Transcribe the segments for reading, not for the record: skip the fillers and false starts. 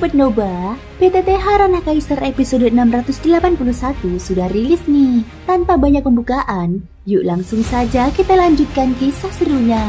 Sobat Noba, PTT Harana Kaisar episode 681 sudah rilis nih. Tanpa banyak pembukaan, yuk langsung saja kita lanjutkan kisah serunya.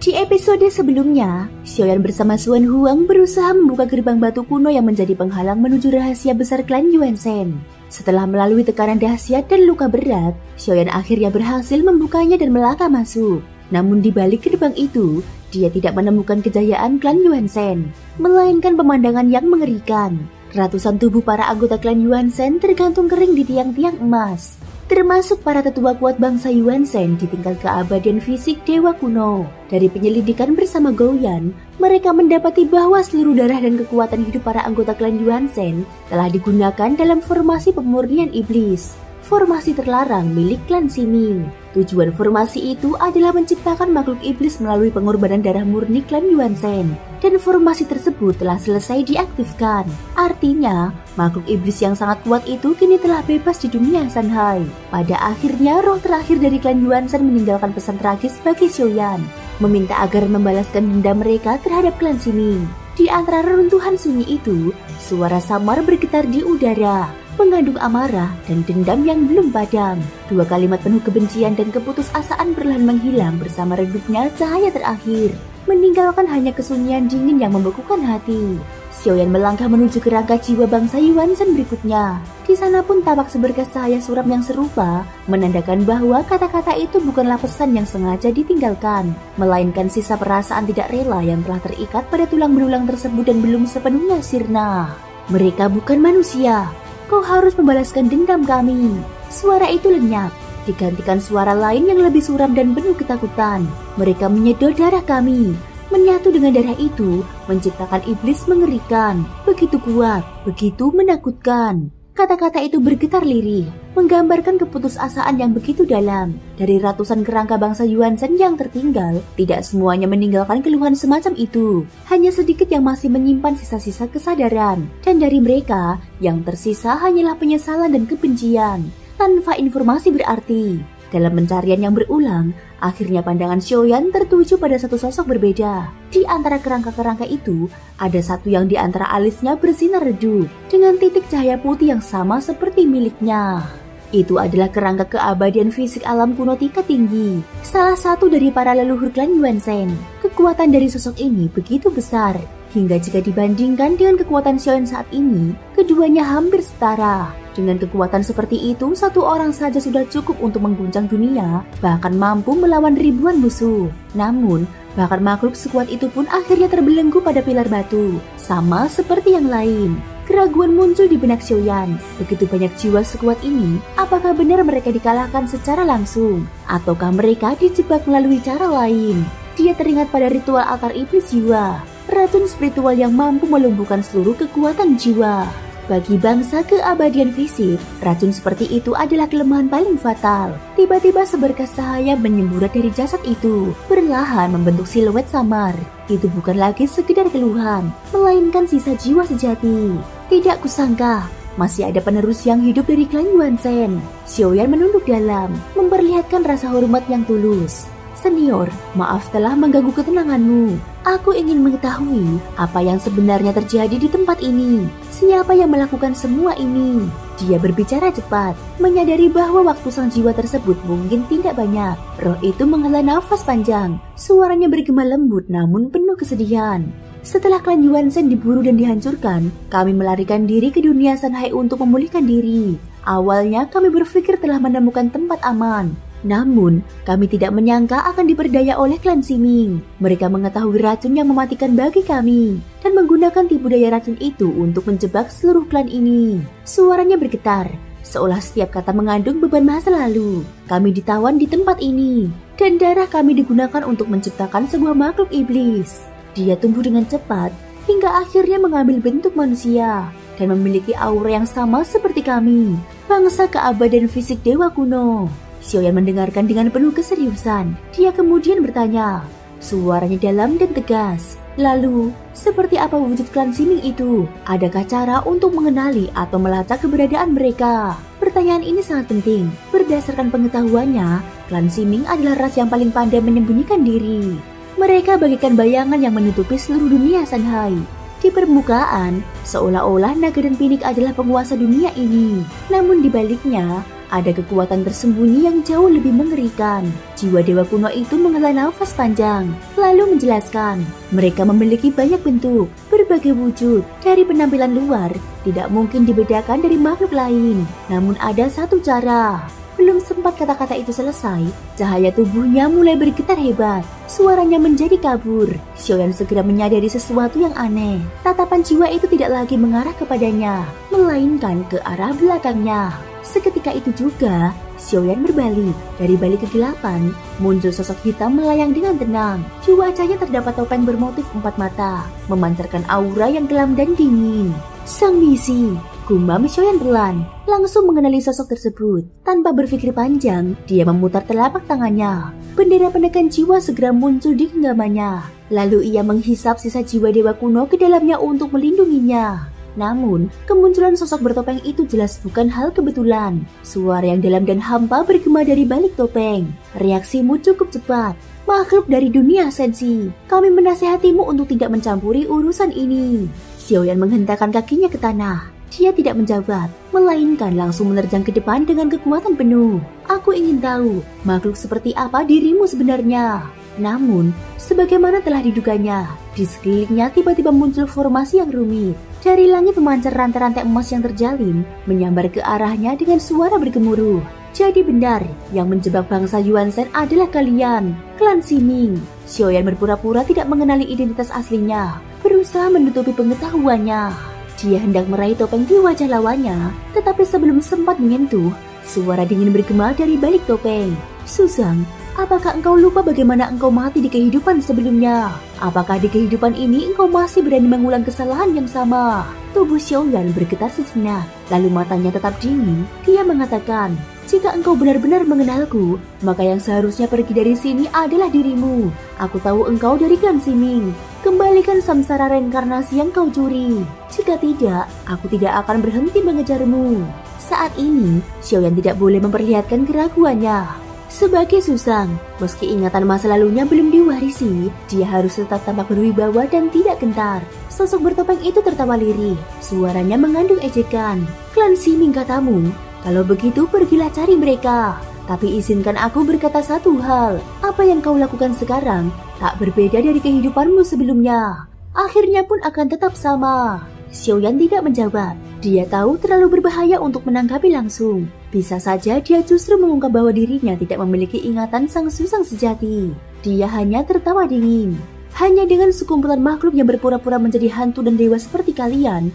Di episode sebelumnya, Xiaoyan bersama Xuan Huang berusaha membuka gerbang batu kuno yang menjadi penghalang menuju rahasia besar klan Yuan Shen. Setelah melalui tekanan dahsyat dan luka berat, Xiaoyan akhirnya berhasil membukanya dan melangkah masuk. Namun di balik gerbang itu, dia tidak menemukan kejayaan klan Yuan Shen, melainkan pemandangan yang mengerikan. Ratusan tubuh para anggota klan Yuan Shen tergantung kering di tiang-tiang emas, termasuk para tetua kuat bangsa Yuan Shen di tingkat keabadian fisik Dewa Kuno. Dari penyelidikan bersama Gouyan, mereka mendapati bahwa seluruh darah dan kekuatan hidup para anggota klan Yuan Shen telah digunakan dalam formasi pemurnian iblis, formasi terlarang milik klan Ximing. Tujuan formasi itu adalah menciptakan makhluk iblis melalui pengorbanan darah murni klan Yuan Shen, dan formasi tersebut telah selesai diaktifkan. Artinya, makhluk iblis yang sangat kuat itu kini telah bebas di dunia Shanhai. Pada akhirnya, roh terakhir dari klan Yuan Shen meninggalkan pesan tragis bagi Xiaoyan, meminta agar membalaskan dendam mereka terhadap klan Ximing. Di antara reruntuhan sunyi itu, suara samar bergetar di udara, mengandung amarah dan dendam yang belum padam. Dua kalimat penuh kebencian dan keputusasaan perlahan menghilang bersama redupnya cahaya terakhir, meninggalkan hanya kesunyian dingin yang membekukan hati. Xiaoyan melangkah menuju kerangka jiwa bangsa Yuan Shen berikutnya. Di sana pun tampak seberkas cahaya suram yang serupa, menandakan bahwa kata-kata itu bukanlah pesan yang sengaja ditinggalkan, melainkan sisa perasaan tidak rela yang telah terikat pada tulang belulang tersebut dan belum sepenuhnya sirna. Mereka bukan manusia. Kau harus membalaskan dendam kami. Suara itu lenyap, digantikan suara lain yang lebih suram dan penuh ketakutan. Mereka menyedot darah kami. Menyatu dengan darah itu, menciptakan iblis mengerikan, begitu kuat, begitu menakutkan. Kata-kata itu bergetar lirih, menggambarkan keputusasaan yang begitu dalam. Dari ratusan kerangka bangsa Yuan Shen yang tertinggal, tidak semuanya meninggalkan keluhan semacam itu. Hanya sedikit yang masih menyimpan sisa-sisa kesadaran. Dan dari mereka, yang tersisa hanyalah penyesalan dan kebencian, tanpa informasi berarti. Dalam pencarian yang berulang, akhirnya pandangan Xiaoyan tertuju pada satu sosok berbeda. Di antara kerangka-kerangka itu, ada satu yang di antara alisnya bersinar redup, dengan titik cahaya putih yang sama seperti miliknya. Itu adalah kerangka keabadian fisik alam kuno tingkat tinggi, salah satu dari para leluhur klan Yuan Shen. Kekuatan dari sosok ini begitu besar, hingga jika dibandingkan dengan kekuatan Xiaoyan saat ini, keduanya hampir setara. Dengan kekuatan seperti itu, satu orang saja sudah cukup untuk mengguncang dunia, bahkan mampu melawan ribuan musuh. Namun, bahkan makhluk sekuat itu pun akhirnya terbelenggu pada pilar batu, sama seperti yang lain. Keraguan muncul di benak Xiaoyan. Begitu banyak jiwa sekuat ini, apakah benar mereka dikalahkan secara langsung? Ataukah mereka dijebak melalui cara lain? Dia teringat pada ritual altar iblis jiwa, racun spiritual yang mampu melumpuhkan seluruh kekuatan jiwa. Bagi bangsa keabadian fisik, racun seperti itu adalah kelemahan paling fatal. Tiba-tiba seberkas cahaya menyemburat dari jasad itu, perlahan membentuk siluet samar. Itu bukan lagi sekedar keluhan, melainkan sisa jiwa sejati. Tidak kusangka, masih ada penerus yang hidup dari klan Yuan Shen. Xiaoyan menunduk dalam, memperlihatkan rasa hormat yang tulus. Senior, maaf telah mengganggu ketenanganmu. Aku ingin mengetahui apa yang sebenarnya terjadi di tempat ini. Siapa yang melakukan semua ini? Dia berbicara cepat, menyadari bahwa waktu sang jiwa tersebut mungkin tidak banyak. Roh itu menghela nafas panjang. Suaranya bergema lembut namun penuh kesedihan. Setelah klan Yuan Shen diburu dan dihancurkan, kami melarikan diri ke dunia Shanhai untuk memulihkan diri. Awalnya kami berpikir telah menemukan tempat aman. Namun, kami tidak menyangka akan diperdaya oleh klan Ximing. Mereka mengetahui racun yang mematikan bagi kami, dan menggunakan tipu daya racun itu untuk menjebak seluruh klan ini. Suaranya bergetar, seolah setiap kata mengandung beban masa lalu. Kami ditawan di tempat ini, dan darah kami digunakan untuk menciptakan sebuah makhluk iblis. Dia tumbuh dengan cepat, hingga akhirnya mengambil bentuk manusia, dan memiliki aura yang sama seperti kami, bangsa keabadian fisik Dewa Kuno. Xiaoyan mendengarkan dengan penuh keseriusan. Dia kemudian bertanya, suaranya dalam dan tegas. Lalu, seperti apa wujud klan Ximing itu? Adakah cara untuk mengenali atau melacak keberadaan mereka? Pertanyaan ini sangat penting. Berdasarkan pengetahuannya, klan Ximing adalah ras yang paling pandai menyembunyikan diri. Mereka bagaikan bayangan yang menutupi seluruh dunia Shanghai. Di permukaan, seolah-olah naga dan pinik adalah penguasa dunia ini. Namun di baliknya, ada kekuatan tersembunyi yang jauh lebih mengerikan. Jiwa dewa kuno itu menghela nafas panjang, lalu menjelaskan, mereka memiliki banyak bentuk, berbagai wujud. Dari penampilan luar, tidak mungkin dibedakan dari makhluk lain. Namun ada satu cara. Belum sempat kata-kata itu selesai, cahaya tubuhnya mulai bergetar hebat. Suaranya menjadi kabur. Xiaoyan segera menyadari sesuatu yang aneh. Tatapan jiwa itu tidak lagi mengarah kepadanya, melainkan ke arah belakangnya. Seketika itu juga, Xiaoyan berbalik. Dari balik kegelapan, muncul sosok hitam melayang dengan tenang. Di wajahnya terdapat topeng bermotif 4 mata, memancarkan aura yang kelam dan dingin. Sang misi, gumam Xiaoyan pelan, langsung mengenali sosok tersebut. Tanpa berpikir panjang, dia memutar telapak tangannya. Bendera penekan jiwa segera muncul di genggamannya. Lalu ia menghisap sisa jiwa dewa kuno ke dalamnya untuk melindunginya. Namun, kemunculan sosok bertopeng itu jelas bukan hal kebetulan. Suara yang dalam dan hampa bergema dari balik topeng. Reaksimu cukup cepat. Makhluk dari dunia sensi, kami menasihatimu untuk tidak mencampuri urusan ini. Xiaoyan menghentakkan kakinya ke tanah. Dia tidak menjawab, melainkan langsung menerjang ke depan dengan kekuatan penuh. Aku ingin tahu, makhluk seperti apa dirimu sebenarnya. Namun, sebagaimana telah diduganya, di sekelilingnya tiba-tiba muncul formasi yang rumit. Dari langit memancar rantai-rantai emas yang terjalin, menyambar ke arahnya dengan suara bergemuruh. Jadi benar, yang menjebak bangsa Yuanzhen adalah kalian, klan Ximing. Xiaoyan berpura-pura tidak mengenali identitas aslinya, berusaha menutupi pengetahuannya. Dia hendak meraih topeng di wajah lawannya, tetapi sebelum sempat menyentuh, suara dingin bergema dari balik topeng. Susang, apakah engkau lupa bagaimana engkau mati di kehidupan sebelumnya? Apakah di kehidupan ini engkau masih berani mengulang kesalahan yang sama? Tubuh Xiaoyan bergetar sejenak, lalu matanya tetap dingin. Dia mengatakan, jika engkau benar-benar mengenalku, maka yang seharusnya pergi dari sini adalah dirimu. Aku tahu engkau dari klan Ximing. Kembalikan samsara reinkarnasi yang kau curi. Jika tidak, aku tidak akan berhenti mengejarmu. Saat ini, Xiaoyan tidak boleh memperlihatkan keraguannya. Sebagai Susang, meski ingatan masa lalunya belum diwarisi, dia harus tetap tampak berwibawa dan tidak gentar. Sosok bertopeng itu tertawa lirih. Suaranya mengandung ejekan. Klan Ximing katamu, kalau begitu pergilah cari mereka. Tapi izinkan aku berkata satu hal, apa yang kau lakukan sekarang tak berbeda dari kehidupanmu sebelumnya. Akhirnya pun akan tetap sama. Xiaoyan tidak menjawab. Dia tahu terlalu berbahaya untuk menanggapi langsung. Bisa saja dia justru mengungkap bahwa dirinya tidak memiliki ingatan sang Susang sejati. Dia hanya tertawa dingin. Hanya dengan sekumpulan makhluk yang berpura-pura menjadi hantu dan dewa seperti kalian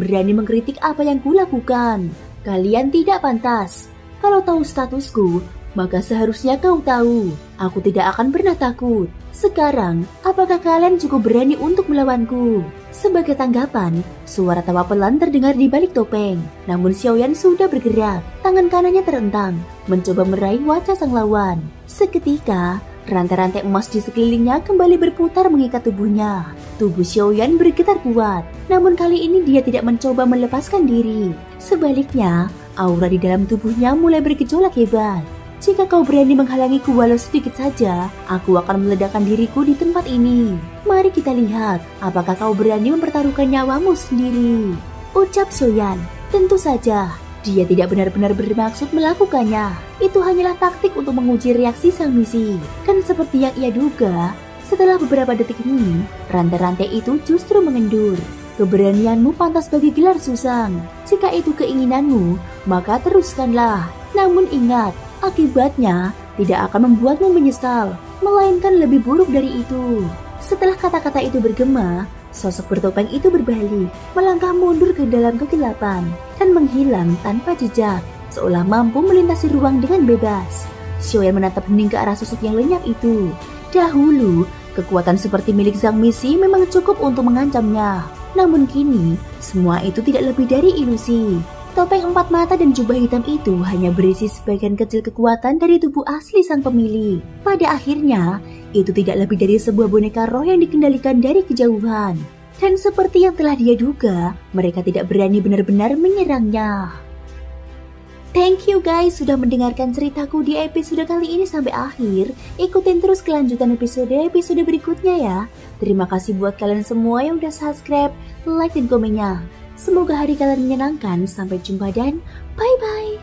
berani mengkritik apa yang kulakukan. Kalian tidak pantas. Kalau tahu statusku, maka seharusnya kau tahu, aku tidak akan pernah takut. Sekarang, apakah kalian cukup berani untuk melawanku? Sebagai tanggapan, suara tawa pelan terdengar di balik topeng. Namun Xiaoyan sudah bergerak, tangan kanannya terentang, mencoba meraih wajah sang lawan. Seketika, rantai-rantai emas di sekelilingnya kembali berputar mengikat tubuhnya. Tubuh Xiaoyan bergetar kuat, namun kali ini dia tidak mencoba melepaskan diri. Sebaliknya, aura di dalam tubuhnya mulai bergejolak hebat. Jika kau berani menghalangiku walau sedikit saja, aku akan meledakkan diriku di tempat ini. Mari kita lihat, apakah kau berani mempertaruhkan nyawamu sendiri. Ucap Xiaoyan. Tentu saja, dia tidak benar-benar bermaksud melakukannya. Itu hanyalah taktik untuk menguji reaksi sang misi. Dan seperti yang ia duga, setelah beberapa detik ini, rantai-rantai itu justru mengendur. Keberanianmu pantas bagi gelar Susang. Jika itu keinginanmu, maka teruskanlah. Namun ingat, akibatnya tidak akan membuatmu menyesal, melainkan lebih buruk dari itu. Setelah kata-kata itu bergema, sosok bertopeng itu berbalik, melangkah mundur ke dalam kegelapan, dan menghilang tanpa jejak, seolah mampu melintasi ruang dengan bebas. Xiaoyan menatap hening ke arah sosok yang lenyap itu. Dahulu, kekuatan seperti milik Zhang Misi memang cukup untuk mengancamnya. Namun kini, semua itu tidak lebih dari ilusi. Topeng 4 mata dan jubah hitam itu hanya berisi sebagian kecil kekuatan dari tubuh asli sang pemilik. Pada akhirnya, itu tidak lebih dari sebuah boneka roh yang dikendalikan dari kejauhan. Dan seperti yang telah dia duga, mereka tidak berani benar-benar menyerangnya. Thank you guys sudah mendengarkan ceritaku di episode kali ini sampai akhir. Ikutin terus kelanjutan episode berikutnya ya. Terima kasih buat kalian semua yang udah subscribe, like, dan komennya. Semoga hari kalian menyenangkan. Sampai jumpa dan bye-bye.